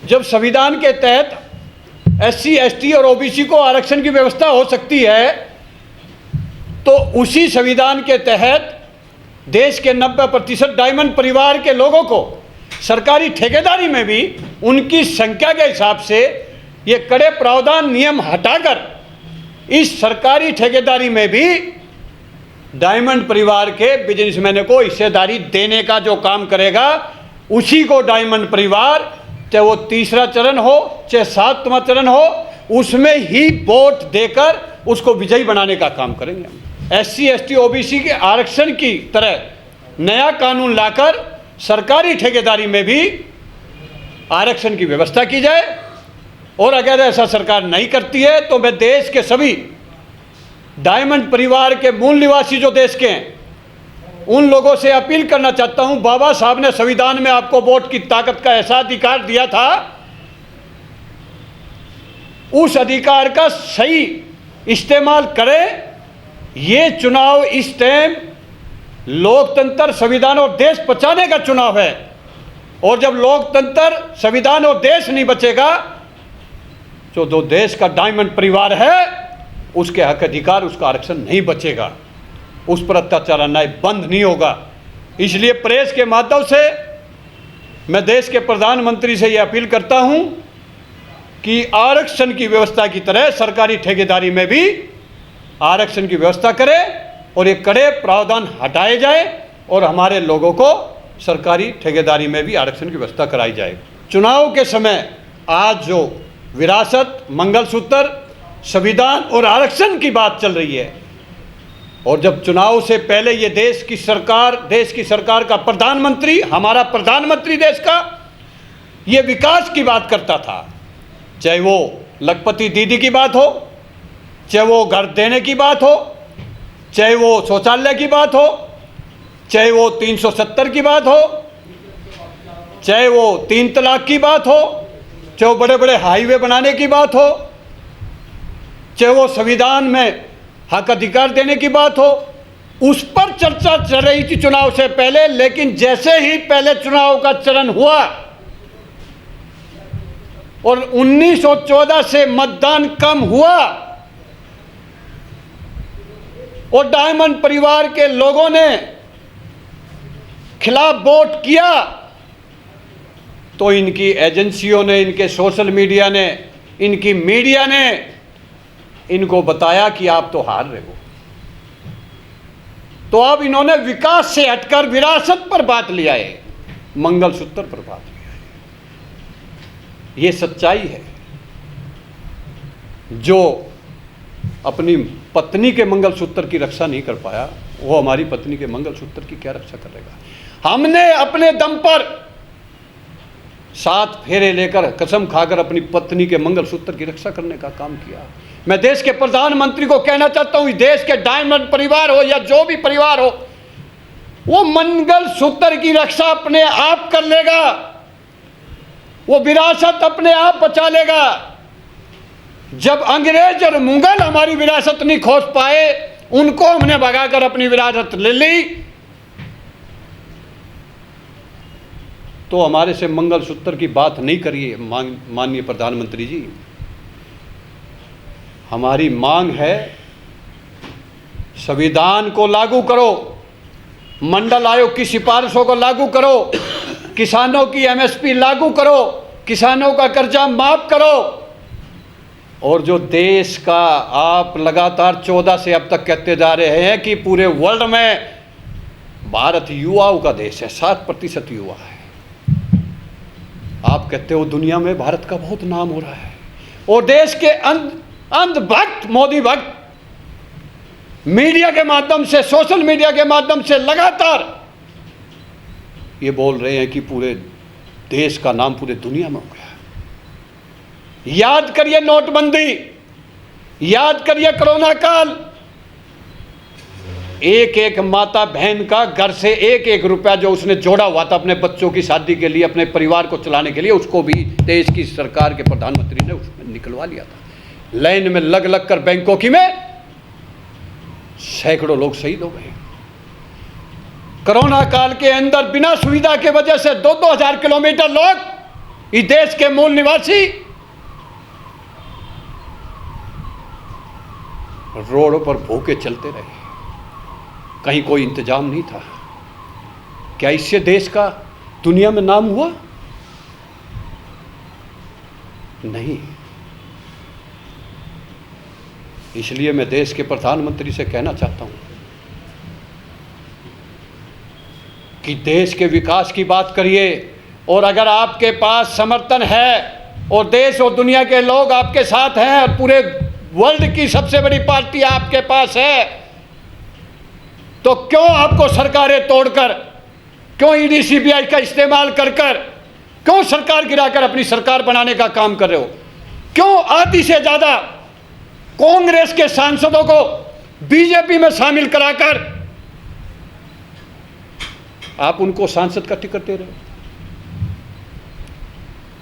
जब संविधान के तहत SC, ST और OBC को आरक्षण की व्यवस्था हो सकती है, तो उसी संविधान के तहत देश के 90% डायमंड परिवार के लोगों को सरकारी ठेकेदारी में भी उनकी संख्या के हिसाब से ये कड़े प्रावधान नियम हटाकर इस सरकारी ठेकेदारी में भी डायमंड परिवार के बिजनेसमैन को हिस्सेदारी देने का जो काम करेगा, उसी को डायमंड परिवार, चाहे वो तीसरा चरण हो चाहे 7वां चरण हो, उसमें ही वोट देकर उसको विजयी बनाने का काम करेंगे। SC, ST, OBC के आरक्षण की तरह नया कानून लाकर सरकारी ठेकेदारी में भी आरक्षण की व्यवस्था की जाए। और अगर ऐसा सरकार नहीं करती है तो मैं देश के सभी डायमंड परिवार के मूल निवासी जो देश के हैं, उन लोगों से अपील करना चाहता हूं, बाबा साहब ने संविधान में आपको वोट की ताकत का ऐसा अधिकार दिया था, उस अधिकार का सही इस्तेमाल करें। ये चुनाव इस टाइम लोकतंत्र, संविधान और देश बचाने का चुनाव है, और जब लोकतंत्र, संविधान और देश नहीं बचेगा तो जो देश का डायमंड परिवार है उसके हक अधिकार, उसका आरक्षण नहीं बचेगा, उस पर अत्याचार अन्याय बंद नहीं होगा। इसलिए प्रेस के माध्यम से मैं देश के प्रधानमंत्री से यह अपील करता हूं कि आरक्षण की व्यवस्था की तरह सरकारी ठेकेदारी में भी आरक्षण की व्यवस्था करें और ये कड़े प्रावधान हटाए जाए और हमारे लोगों को सरकारी ठेकेदारी में भी आरक्षण की व्यवस्था कराई जाए। चुनाव के समय आज जो विरासत, मंगलसूत्र, संविधान और आरक्षण की बात चल रही है, और जब चुनाव से पहले ये देश की सरकार का प्रधानमंत्री, हमारा प्रधानमंत्री देश का, ये विकास की बात करता था, चाहे वो लखपति दीदी की बात हो, चाहे वो घर देने की बात हो, चाहे वो शौचालय की बात हो, चाहे वो 370 की बात हो, चाहे वो 3 तलाक की बात हो, चाहे वो बड़े बड़े हाईवे बनाने की बात हो, चाहे वो संविधान में हक अधिकार देने की बात हो, उस पर चर्चा चल रही थी चुनाव से पहले। लेकिन जैसे ही पहले चुनाव का चरण हुआ और 1914 से मतदान कम हुआ और डायमंड परिवार के लोगों ने खिलाफ वोट किया, तो इनकी एजेंसियों ने, इनके सोशल मीडिया ने, इनकी मीडिया ने इनको बताया कि आप तो हार रहे हो। तो अब इन्होंने विकास से हटकर विरासत पर बात लिया है, मंगलसूत्र पर बात लिया है। ये सच्चाई है। जो अपनी पत्नी के मंगलसूत्र की रक्षा नहीं कर पाया, वो हमारी पत्नी के मंगलसूत्र की क्या रक्षा करेगा। हमने अपने दम पर 7 फेरे लेकर, कसम खाकर अपनी पत्नी के मंगलसूत्र की रक्षा करने का काम किया। मैं देश के प्रधानमंत्री को कहना चाहता हूं, देश के डायमंड परिवार हो या जो भी परिवार हो, वो मंगलसूत्र की रक्षा अपने आप कर लेगा, वो विरासत अपने आप बचा लेगा। जब अंग्रेज और मुगल हमारी विरासत नहीं खोज पाए, उनको हमने भगाकर अपनी विरासत ले ली, तो हमारे से मंगलसूत्र की बात नहीं करिए। माननीय प्रधानमंत्री जी, हमारी मांग है, संविधान को लागू करो, मंडल आयोग की सिफारिशों को लागू करो, किसानों की MSP लागू करो, किसानों का कर्जा माफ करो, और जो देश का आप लगातार 14 से अब तक कहते जा रहे हैं कि पूरे वर्ल्ड में भारत युवाओं का देश है, 7% युवा है। आप कहते हो दुनिया में भारत का बहुत नाम हो रहा है, और देश के अंधभक्त, मोदी भक्त मीडिया के माध्यम से, सोशल मीडिया के माध्यम से लगातार ये बोल रहे हैं कि पूरे देश का नाम पूरे दुनिया में हो गया। याद करिए नोटबंदी, याद करिए कोरोना काल, एक एक माता बहन का घर से एक एक रुपया जो उसने जोड़ा हुआ था अपने बच्चों की शादी के लिए, अपने परिवार को चलाने के लिए, उसको भी देश की सरकार के प्रधानमंत्री ने उसमें निकलवा लिया था। लाइन में लग लग कर बैंकों की में सैकड़ों लोग शहीद हो गए। कोरोना काल के अंदर बिना सुविधा के वजह से 2-2 हजार किलोमीटर लोग इस देश के मूल निवासी रोडों पर भूखे चलते रहे, कहीं कोई इंतजाम नहीं था। क्या इससे देश का दुनिया में नाम हुआ? नहीं। इसलिए मैं देश के प्रधानमंत्री से कहना चाहता हूं कि देश के विकास की बात करिए, और अगर आपके पास समर्थन है और देश और दुनिया के लोग आपके साथ हैं और पूरे वर्ल्ड की सबसे बड़ी पार्टी आपके पास है, तो क्यों आपको सरकारें तोड़कर, क्यों ईडी सीबीआई का इस्तेमाल कर क्यों सरकार गिराकर अपनी सरकार बनाने का काम कर रहे हो? क्यों आधी से ज्यादा कांग्रेस के सांसदों को बीजेपी में शामिल कराकर आप उनको सांसद का टिकट दे रहे हो?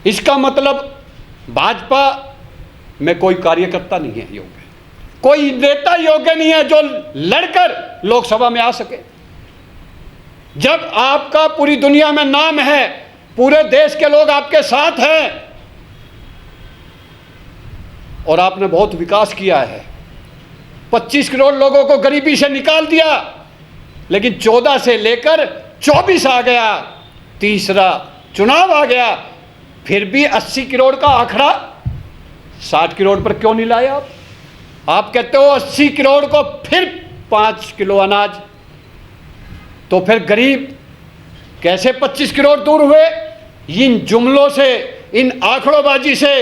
इसका मतलब भाजपा में कोई कार्यकर्ता नहीं है योग्य, कोई नेता योग्य नहीं है जो लड़कर लोकसभा में आ सके। जब आपका पूरी दुनिया में नाम है, पूरे देश के लोग आपके साथ हैं और आपने बहुत विकास किया है, 25 करोड़ लोगों को गरीबी से निकाल दिया, लेकिन 14 से लेकर 24 आ गया, तीसरा चुनाव आ गया, फिर भी 80 करोड़ का आंकड़ा 60 करोड़ पर क्यों नहीं लाए आप कहते हो 80 करोड़ को फिर 5 किलो अनाज, तो फिर गरीब कैसे 25 करोड़ दूर हुए? इन जुमलों से, इन आंकड़ोंबाजी से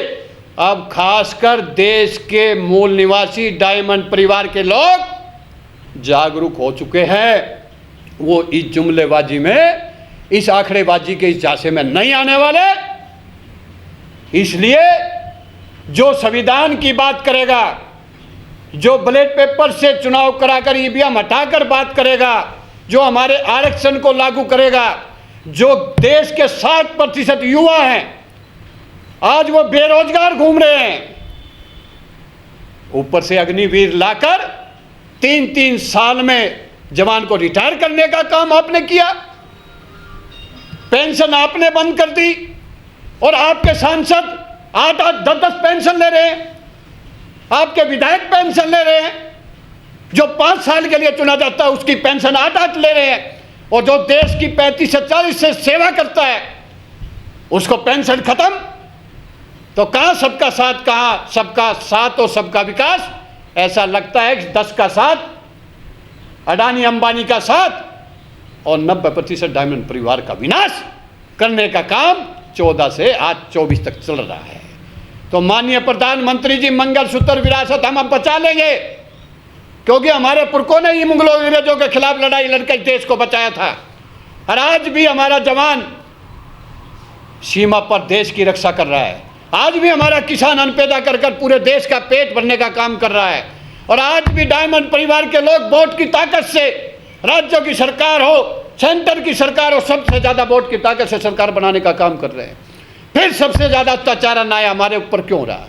अब खासकर देश के मूल निवासी डायमंड परिवार के लोग जागरूक हो चुके हैं। वो इस जुमलेबाजी में, इस आंकड़ेबाजी के इस झांसे में नहीं आने वाले। इसलिए जो संविधान की बात करेगा, जो बैलेट पेपर से चुनाव कराकर ईवीएम हटाकर बात करेगा, जो हमारे आरक्षण को लागू करेगा, जो देश के 60% युवा हैं आज वो बेरोजगार घूम रहे हैं, ऊपर से अग्निवीर लाकर 3-3 साल में जवान को रिटायर करने का काम आपने किया, पेंशन आपने बंद कर दी, और आपके सांसद 8-8, 10-10 पेंशन ले रहे हैं, आपके विधायक पेंशन ले रहे हैं, जो 5 साल के लिए चुना जाता है उसकी पेंशन 8-8 ले रहे हैं, और जो देश की 35 से 40 से सेवा करता है उसको पेंशन खत्म। तो कहां सबका साथ, कहां सबका साथ और सबका विकास? ऐसा लगता है कि 10 का साथ अडानी अंबानी का साथ और 90% डायमंड परिवार का विनाश करने का काम 14 से आज 24 तक चल रहा है। तो माननीय प्रधानमंत्री जी, मंगलसूत्र विरासत हम बचा लेंगे, क्योंकि हमारे पुरखों ने ही मुगलों अंग्रेजों के खिलाफ लड़ाई लड़कर देश को बचाया था, और आज भी हमारा जवान सीमा पर देश की रक्षा कर रहा है। आज भी हमारा किसान अन्न पैदा कर पूरे देश का पेट भरने का काम कर रहा है, और आज भी डायमंड परिवार के लोग वोट की ताकत से, राज्यों की सरकार हो, सेंटर की सरकार हो, सबसे ज्यादा वोट की ताकत से सरकार बनाने का काम कर रहे हैं। फिर सबसे ज्यादा अत्याचार अन्याय हमारे ऊपर क्यों हो रहा है?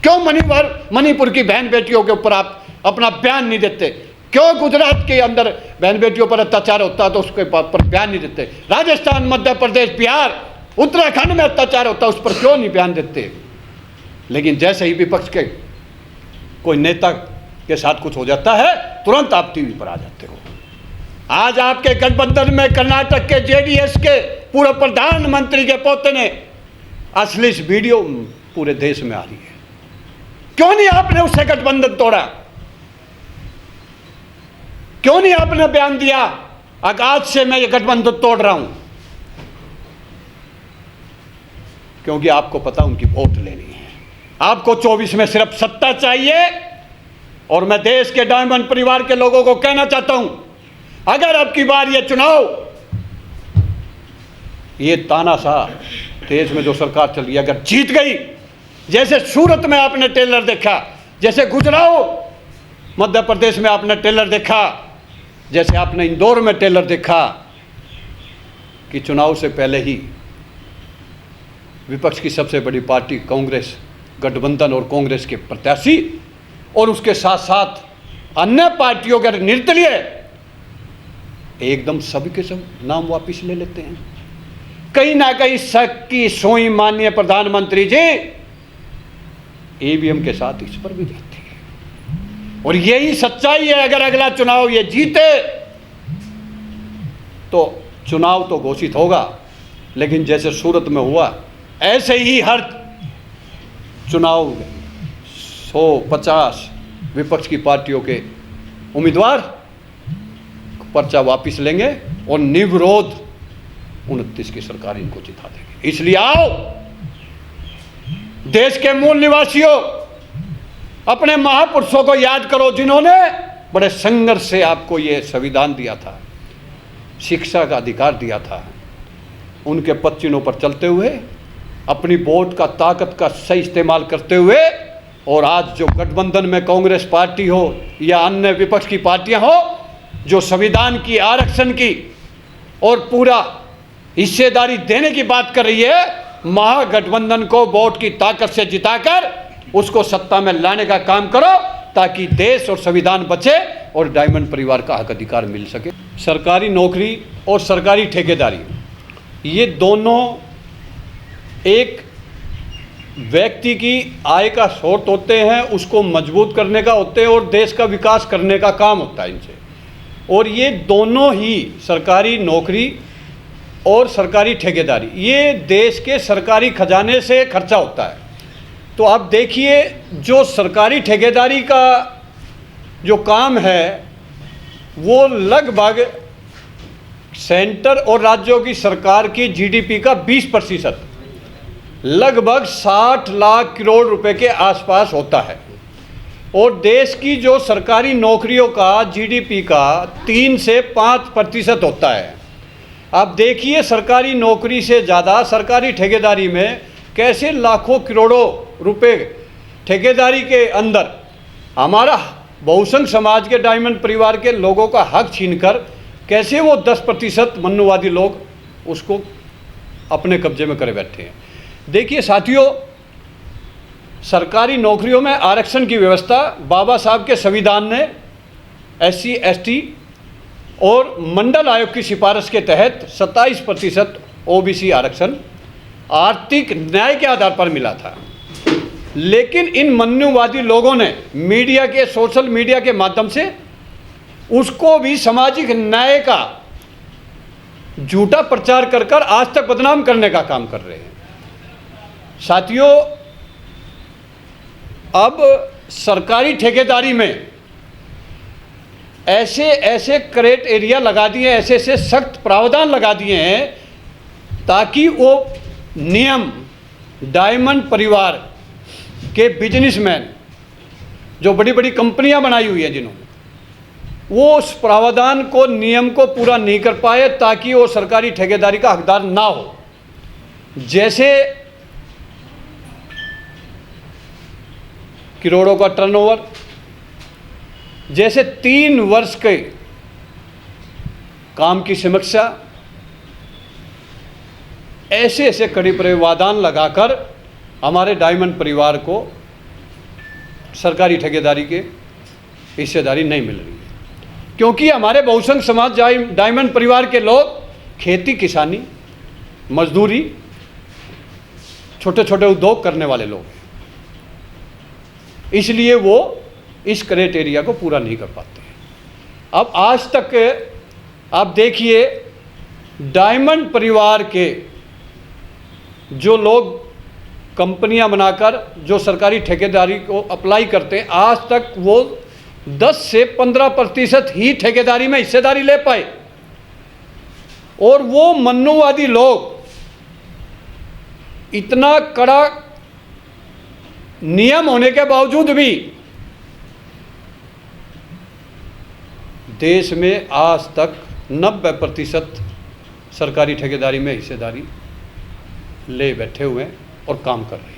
क्यों मणिपुर की बहन बेटियों के ऊपर आप अपना बयान नहीं देते? क्यों गुजरात के अंदर बहन बेटियों पर अत्याचार होता है तो उसके पर बयान नहीं देते? राजस्थान, मध्य प्रदेश, बिहार, उत्तराखंड में अत्याचार होता है उस पर क्यों नहीं बयान देते? लेकिन जैसे ही विपक्ष के कोई नेता के साथ कुछ हो जाता है तुरंत आप टीवी पर आ जाते हो। आज आपके गठबंधन में कर्नाटक के जेडीएस के पूर्व प्रधानमंत्री के पोते ने अश्लील वीडियो पूरे देश में आ रही है। क्यों नहीं आपने उससे गठबंधन तोड़ा? क्यों नहीं आपने बयान दिया आज से मैं ये गठबंधन तोड़ रहा हूं? क्योंकि आपको पता उनकी वोट लेनी है, आपको 24 में सिर्फ सत्ता चाहिए। और मैं देश के डायमंड परिवार के लोगों को कहना चाहता हूं, अगर अब की बार ये चुनाव, ये तानाशाह देश में जो सरकार चल रही है अगर जीत गई, जैसे सूरत में आपने टेलर देखा, जैसे गुजरात मध्य प्रदेश में आपने टेलर देखा, जैसे आपने इंदौर में टेलर देखा कि चुनाव से पहले ही विपक्ष की सबसे बड़ी पार्टी कांग्रेस, गठबंधन और कांग्रेस के प्रत्याशी और उसके साथ साथ अन्य पार्टियों के निर्दलीय एकदम सभी के सब नाम वापिस ले लेते हैं। कहीं ना कहीं शक की सोई माननीय प्रधानमंत्री जी ईवीएम के साथ इस पर भी रहती है। और यही सच्चाई है। अगर अगला चुनाव ये जीते तो चुनाव तो घोषित होगा, लेकिन जैसे सूरत में हुआ ऐसे ही हर चुनाव 150 विपक्ष की पार्टियों के उम्मीदवार पर्चा वापस लेंगे और निर्विरोध 29 की सरकार इनको जिता देगी। इसलिए आओ देश के मूल निवासियों, अपने महापुरुषों को याद करो जिन्होंने बड़े संघर्ष से आपको ये संविधान दिया था, शिक्षा का अधिकार दिया था। उनके पद चिन्हों पर चलते हुए, अपनी वोट का ताकत का सही इस्तेमाल करते हुए, और आज जो गठबंधन में कांग्रेस पार्टी हो या अन्य विपक्ष की पार्टियां हो, जो संविधान की, आरक्षण की और पूरा हिस्सेदारी देने की बात कर रही है, महागठबंधन को वोट की ताकत से जिताकर उसको सत्ता में लाने का काम करो, ताकि देश और संविधान बचे और डायमंड परिवार का हक अधिकार मिल सके। सरकारी नौकरी और सरकारी ठेकेदारी, ये दोनों एक व्यक्ति की आय का स्रोत होते हैं, उसको मजबूत करने का होते हैं और देश का विकास करने का काम होता है इनसे। और ये दोनों ही, सरकारी नौकरी और सरकारी ठेकेदारी, ये देश के सरकारी खजाने से खर्चा होता है। तो आप देखिए, जो सरकारी ठेकेदारी का जो काम है वो लगभग सेंटर और राज्यों की सरकार की जीडीपी का 20%, लगभग 60 लाख करोड़ रुपए के आसपास होता है। और देश की जो सरकारी नौकरियों का जीडीपी का 3 से 5% होता है। आप देखिए, सरकारी नौकरी से ज़्यादा सरकारी ठेकेदारी में कैसे लाखों करोड़ों रुपए ठेकेदारी के अंदर हमारा बहुसंख्य समाज के डायमंड परिवार के लोगों का हक छीनकर कैसे वो 10% मनुवादी लोग उसको अपने कब्जे में करे बैठे हैं। देखिए साथियों, सरकारी नौकरियों में आरक्षण की व्यवस्था बाबा साहब के संविधान ने SC ST और मंडल आयोग की सिफारिश के तहत 27% OBC आरक्षण आर्थिक न्याय के आधार पर मिला था। लेकिन इन मन्युवादी लोगों ने मीडिया के, सोशल मीडिया के माध्यम से उसको भी सामाजिक न्याय का झूठा प्रचार कर कर आज तक बदनाम करने का काम कर रहे हैं। साथियों, अब सरकारी ठेकेदारी में ऐसे ऐसे क्रेट एरिया लगा दिए, ऐसे ऐसे सख्त प्रावधान लगा दिए हैं ताकि वो नियम डायमंड परिवार के बिजनेसमैन, जो बड़ी बड़ी कंपनियां बनाई हुई है जिन्होंने, वो उस प्रावधान को, नियम को पूरा नहीं कर पाए ताकि वो सरकारी ठेकेदारी का हकदार ना हो। जैसे करोड़ों का टर्नओवर, जैसे 3 वर्ष के काम की समीक्षा, ऐसे ऐसे कड़ी प्रावधान लगाकर हमारे डायमंड परिवार को सरकारी ठेकेदारी के हिस्सेदारी नहीं मिल रही है। क्योंकि हमारे बहुसंख्य समाज डायमंड परिवार के लोग खेती किसानी, मजदूरी, छोटे छोटे उद्योग करने वाले लोग हैं, इसलिए वो इस क्राइटेरिया को पूरा नहीं कर पाते हैं। अब आज तक आप देखिए, डायमंड परिवार के जो लोग कंपनियां बनाकर जो सरकारी ठेकेदारी को अप्लाई करते हैं, आज तक वो 10 से 15% ही ठेकेदारी में हिस्सेदारी ले पाए। और वो मन्नुवादी लोग इतना कड़ा नियम होने के बावजूद भी देश में आज तक 90% सरकारी ठेकेदारी में हिस्सेदारी ले बैठे हुए हैं और काम कर रहे हैं।